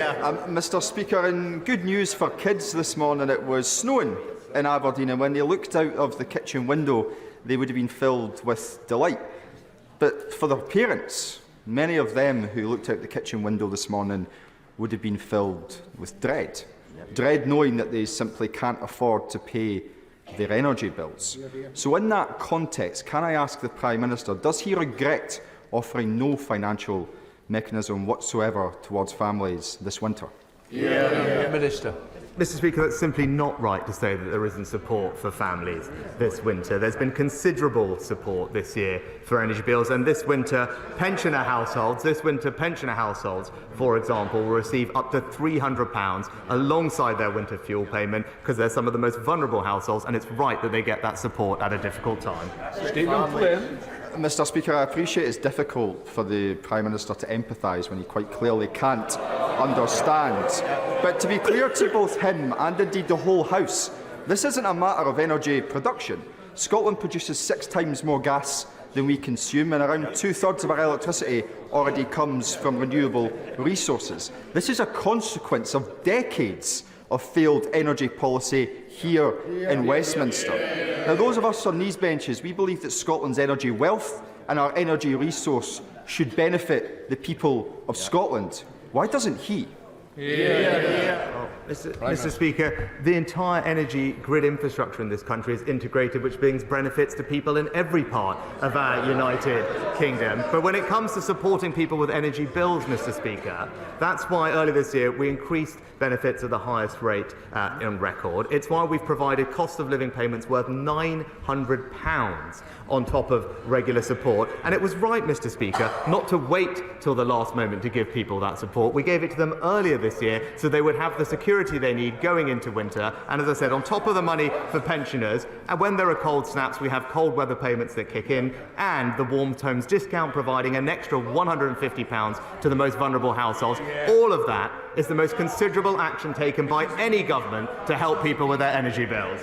Mr Speaker, in good news for kids this morning, it was snowing in Aberdeen, and when they looked out of the kitchen window, they would have been filled with delight. But for their parents, many of them who looked out the kitchen window this morning would have been filled with dread. Dread knowing that they simply can't afford to pay their energy bills. So in that context, can I ask the Prime Minister, does he regret offering no financial mechanism whatsoever towards families this winter? Minister. Mr Speaker, that's simply not right to say that there isn't support for families this winter. There's been considerable support this year for energy bills, and this winter pensioner households, for example, will receive up to £300 alongside their winter fuel payment, because they're some of the most vulnerable households, and it's right that they get that support at a difficult time. Stephen Flynn. Mr Speaker, I appreciate it's difficult for the Prime Minister to empathise when he quite clearly can't understand. But to be clear to both him and indeed the whole House, this isn't a matter of energy production. Scotland produces 6 times more gas than we consume, and around 2/3 of our electricity already comes from renewable resources. This is a consequence of decades of failed energy policy here in Westminster. Now, those of us on these benches, we believe that Scotland's energy wealth and our energy resource should benefit the people of Scotland. Why doesn't he? Mr Speaker, the entire energy grid infrastructure in this country is integrated, which brings benefits to people in every part of our United Kingdom. But when it comes to supporting people with energy bills, Mr Speaker, that's why earlier this year we increased benefits at the highest rate on record. It's why we've provided cost of living payments worth £900 on top of regular support. And it was right, Mr Speaker, not to wait till the last moment to give people that support. We gave it to them earlier this year so they would have the security they need going into winter. And as I said, on top of the money for pensioners, and when there are cold snaps, we have cold weather payments that kick in, and the Warmed Homes discount providing an extra £150 to the most vulnerable households. All of that is the most considerable action taken by any government to help people with their energy bills.